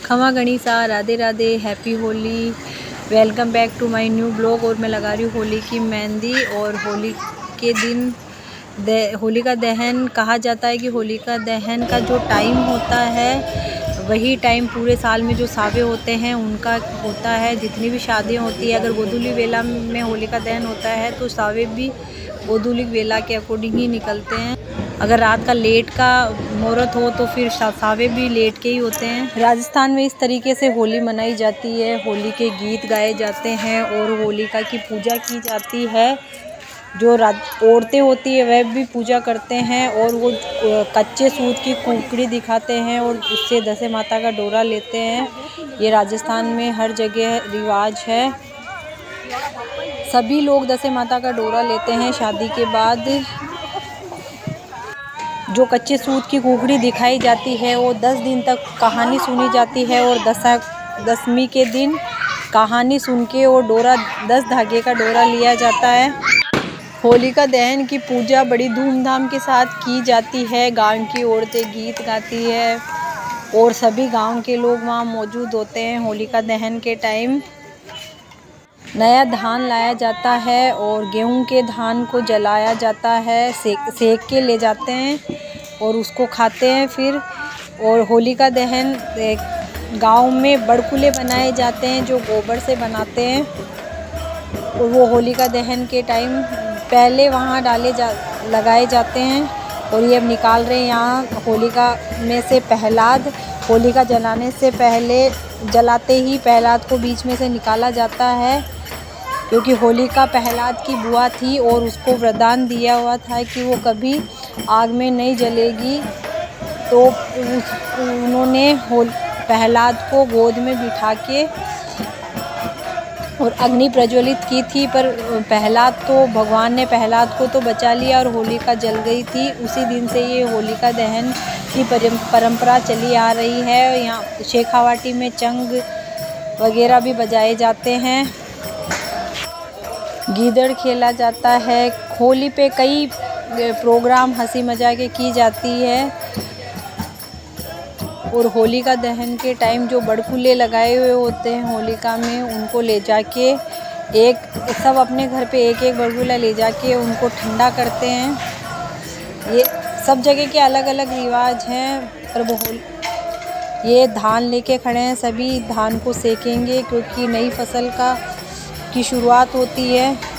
खमा गणिसा, Radhe Radhe, happy Holi, welcome back to my new blog. और मैं लगा रही हूँ होली की मेहंदी। और होली के दिन होलिका दहन कहा जाता है कि होलिका दहन का जो टाइम होता है वही टाइम पूरे साल में जो सावे होते हैं उनका होता है। जितनी भी शादियाँ होती है, अगर गोधूली वेला में होलिका दहन होता है तो सावे भी गोधूली वेला के अकॉर्डिंग ही निकलते हैं। अगर रात का लेट का मुहूर्त हो तो फिर सावे भी लेट के ही होते हैं। राजस्थान में इस तरीके से होली मनाई जाती है। होली के गीत गाए जाते हैं और होलिका की पूजा की जाती है। जो औरतें होती है वह भी पूजा करते हैं और वो कच्चे सूत की कुकड़ी दिखाते हैं और उससे दशे माता का डोरा लेते हैं। ये राजस्थान में हर जगह रिवाज है। सभी लोग दशे माता का डोरा लेते हैं। शादी के बाद जो कच्चे सूत की कुकड़ी दिखाई जाती है वो 10 दिन तक कहानी सुनी जाती है और दसवीं के दिन कहानी सुन के और 10 धागे का डोरा लिया जाता है। होलिका दहन की पूजा बड़ी धूमधाम के साथ की जाती है। गांव की औरतें गीत गाती है और सभी गांव के लोग वहां मौजूद होते हैं। होलिका दहन के टाइम नया धान लाया जाता है और गेहूं के धान को जलाया जाता है, सेक के ले जाते हैं और उसको खाते हैं फिर। और होलिका दहन गांव में बड़कुले बनाए जाते हैं जो गोबर से बनाते हैं और वो होलिका दहन के टाइम पहले वहाँ लगाए जाते हैं। और ये अब निकाल रहे हैं यहाँ होलिका में से प्रहलाद। होलिका जलाने से पहले जलाते ही प्रहलाद को बीच में से निकाला जाता है, क्योंकि होलिका प्रहलाद की बुआ थी और उसको वरदान दिया हुआ था कि वो कभी आग में नहीं जलेगी। तो उन्होंने प्रहलाद को गोद में बिठा के और अग्नि प्रज्वलित की थी, पर भगवान ने प्रहलाद को तो बचा लिया और होलिका जल गई थी। उसी दिन से ये होलिका दहन की परंपरा चली आ रही है। यहाँ शेखावाटी में चंग वगैरह भी बजाए जाते हैं, गीदड़ खेला जाता है। होली पे कई प्रोग्राम हंसी मजाक की जाती है। और होलिका दहन के टाइम जो बड़कुले लगाए हुए होते हैं होलिका में, उनको ले जाके सब अपने घर पे एक एक बड़कुला ले जाके उनको ठंडा करते हैं। ये सब जगह के अलग अलग रिवाज हैं। पर ये धान लेके खड़े हैं, सभी धान को सेकेंगे क्योंकि नई फसल की शुरुआत होती है।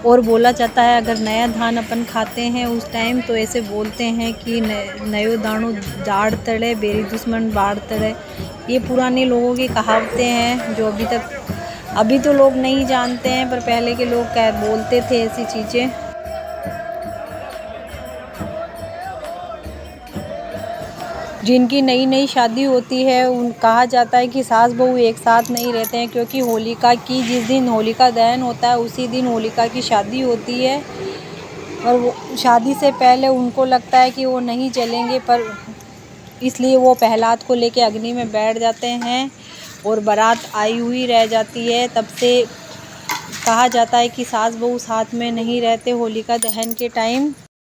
और बोला जाता है अगर नया धान अपन खाते हैं उस टाइम तो ऐसे बोलते हैं कि नयो दाणो जाड़ तड़े, बेरी दुश्मन बाढ़ तड़े। ये पुराने लोगों की कहावतें हैं जो अभी तो लोग नहीं जानते हैं, पर पहले के लोग बोलते थे ऐसी चीज़ें। जिनकी नई नई शादी होती है कहा जाता है कि सास बहू एक साथ नहीं रहते हैं, क्योंकि जिस दिन होलिका दहन होता है उसी दिन होलिका की शादी होती है। और वो शादी से पहले उनको लगता है कि वो नहीं चलेंगे, पर इसलिए वो प्रहलाद को लेके अग्नि में बैठ जाते हैं और बारात आई हुई रह जाती है। तब से कहा जाता है कि सास बहू साथ में नहीं रहते होलिका दहन के टाइम।